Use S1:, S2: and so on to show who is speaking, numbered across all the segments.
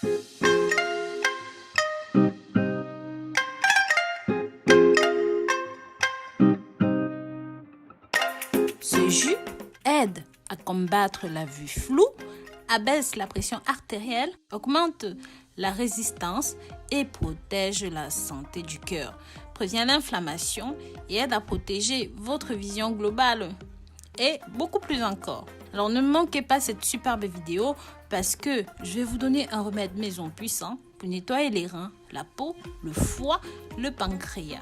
S1: Ce jus aide à combattre la vue floue, abaisse la pression artérielle, augmente la résistance et protège la santé du cœur, prévient l'inflammation et aide à protéger votre vision globale et beaucoup plus encore. Alors ne manquez pas cette superbe vidéo parce que je vais vous donner un remède maison puissant pour nettoyer les reins, la peau, le foie, le pancréas.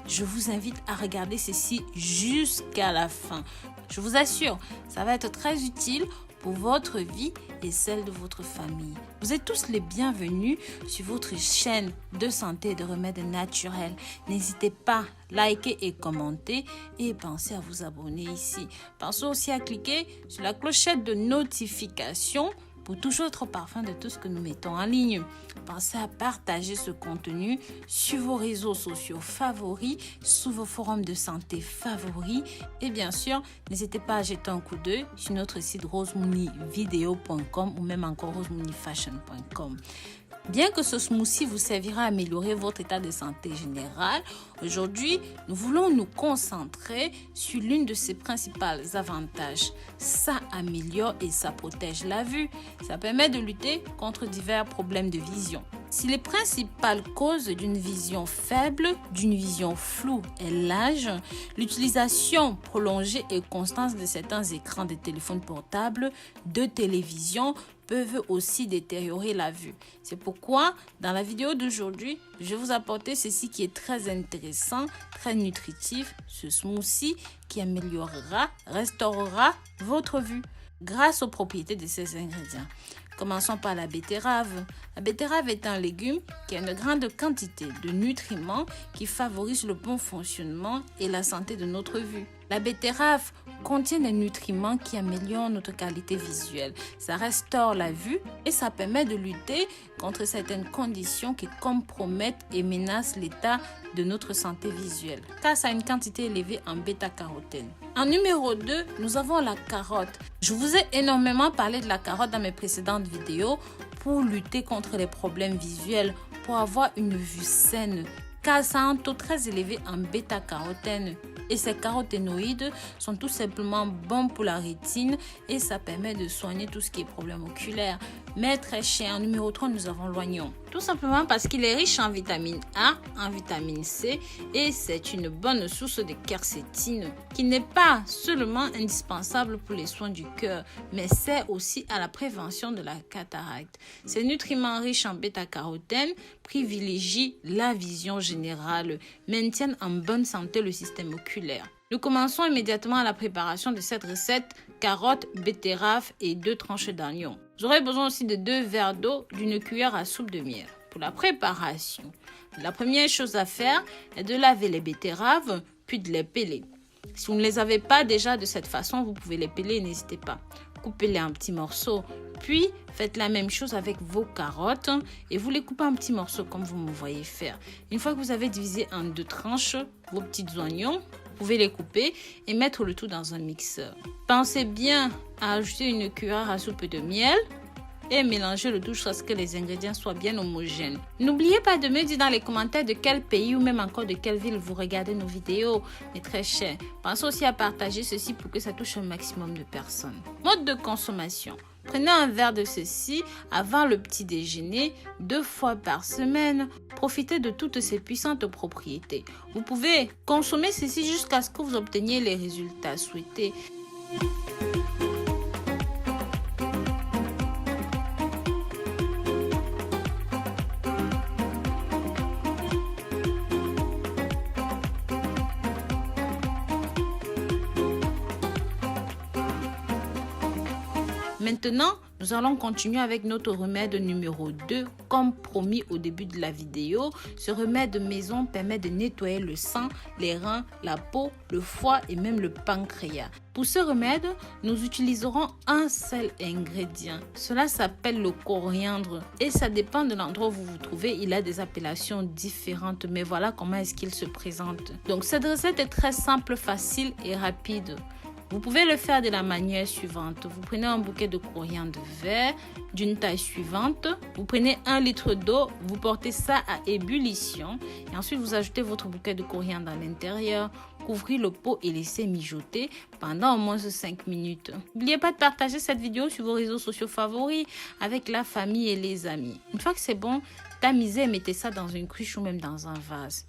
S1: Je vous invite à regarder ceci jusqu'à la fin. Je vous assure, ça va être très utile pour votre vie et celle de votre famille. Vous êtes tous les bienvenus sur votre chaîne de santé et de remèdes naturels. N'hésitez pas à liker et commenter et pensez à vous abonner ici. Pensez aussi à cliquer sur la clochette de notification pour toujours être au parfum de tout ce que nous mettons en ligne. Pensez à partager ce contenu sur vos réseaux sociaux favoris, sur vos forums de santé favoris. Et bien sûr, n'hésitez pas à jeter un coup d'œil sur notre site rosemooneyvideo.com ou même encore rosemooneyfashion.com. Bien que ce smoothie vous servira à améliorer votre état de santé général, aujourd'hui, nous voulons nous concentrer sur l'une de ses principaux avantages. Ça améliore et ça protège la vue. Ça permet de lutter contre divers problèmes de vision. Si les principales causes d'une vision faible, d'une vision floue est l'âge, l'utilisation prolongée et constante de certains écrans de téléphone portable, de télévision, peuvent aussi détériorer la vue. C'est pourquoi, dans la vidéo d'aujourd'hui, je vais vous apporter ceci qui est très intéressant, très nutritif, ce smoothie qui améliorera, restaurera votre vue grâce aux propriétés de ces ingrédients. Commençons par la betterave. La betterave est un légume qui a une grande quantité de nutriments qui favorisent le bon fonctionnement et la santé de notre vue. La betterave contient des nutriments qui améliorent notre qualité visuelle. Ça restaure la vue et ça permet de lutter contre certaines conditions qui compromettent et menacent l'état de notre santé visuelle, car ça a une quantité élevée en bêta-carotène. En numéro 2, nous avons la carotte. Je vous ai énormément parlé de la carotte dans mes précédentes vidéos pour lutter contre les problèmes visuels, pour avoir une vue saine, car ça a un taux très élevé en bêta-carotène. Et ces caroténoïdes sont tout simplement bons pour la rétine et ça permet de soigner tout ce qui est problème oculaire. Mais très cher, en numéro 3, nous avons l'oignon. Tout simplement parce qu'il est riche en vitamine A, en vitamine C et c'est une bonne source de quercétine qui n'est pas seulement indispensable pour les soins du cœur, mais sert aussi à la prévention de la cataracte. Ces nutriments riches en bêta-carotène privilégient la vision générale, maintiennent en bonne santé le système oculaire. Nous commençons immédiatement à la préparation de cette recette: carottes, betterave et 2 tranches d'oignon. Vous aurez besoin aussi de 2 verres d'eau, d'une cuillère à soupe de miel. Pour la préparation, la première chose à faire est de laver les betteraves puis de les peler. Si vous ne les avez pas déjà de cette façon, vous pouvez les peler, n'hésitez pas. Coupez-les en petits morceaux. Puis, faites la même chose avec vos carottes et vous les coupez en petits morceaux comme vous me voyez faire. Une fois que vous avez divisé en 2 tranches vos petits oignons, vous pouvez les couper et mettre le tout dans un mixeur. Pensez bien à ajouter une cuillère à soupe de miel et mélanger le tout jusqu'à ce que les ingrédients soient bien homogènes. N'oubliez pas de me dire dans les commentaires de quel pays ou même encore de quelle ville vous regardez nos vidéos, mes très chers. Pensez aussi à partager ceci pour que ça touche un maximum de personnes. Mode de consommation. Prenez un verre de ceci avant le petit déjeuner 2 fois par semaine. Profitez de toutes ces puissantes propriétés. Vous pouvez consommer ceci jusqu'à ce que vous obteniez les résultats souhaités. Maintenant, nous allons continuer avec notre remède numéro 2. Comme promis au début de la vidéo, ce remède maison permet de nettoyer le sang, les reins, la peau, le foie et même le pancréas. Pour ce remède, nous utiliserons un seul ingrédient. Cela s'appelle le coriandre et ça dépend de l'endroit où vous vous trouvez. Il a des appellations différentes, mais voilà comment est-ce qu'il se présente. Donc cette recette est très simple, facile et rapide. Vous pouvez le faire de la manière suivante. Vous prenez un bouquet de coriandre vert d'une taille suivante. Vous prenez 1 litre d'eau, vous portez ça à ébullition et ensuite vous ajoutez votre bouquet de coriandre à l'intérieur. Couvrez le pot et laissez mijoter pendant au moins 5 minutes. N'oubliez pas de partager cette vidéo sur vos réseaux sociaux favoris avec la famille et les amis. Une fois que c'est bon, tamisez et mettez ça dans une cruche ou même dans un vase.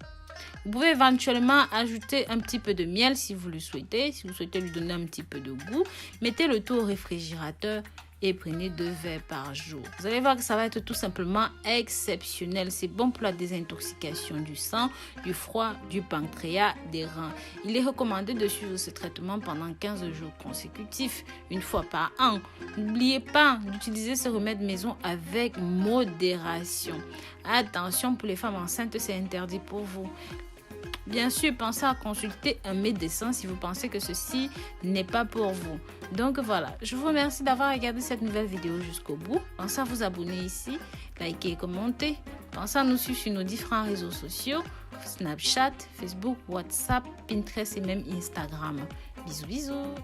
S1: Vous pouvez éventuellement ajouter un petit peu de miel si vous le souhaitez. Si vous souhaitez lui donner un petit peu de goût, mettez le tout au réfrigérateur et prenez 2 verres par jour. Vous allez voir que ça va être tout simplement exceptionnel. C'est bon pour la désintoxication du sang, du foie, du pancréas, des reins. Il est recommandé de suivre ce traitement pendant 15 jours consécutifs, une fois par an. N'oubliez pas d'utiliser ce remède maison avec modération. Attention, pour les femmes enceintes, c'est interdit pour vous. Bien sûr, pensez à consulter un médecin si vous pensez que ceci n'est pas pour vous. Donc voilà, je vous remercie d'avoir regardé cette nouvelle vidéo jusqu'au bout. Pensez à vous abonner ici, liker et commenter. Pensez à nous suivre sur nos différents réseaux sociaux, Snapchat, Facebook, WhatsApp, Pinterest et même Instagram. Bisous bisous.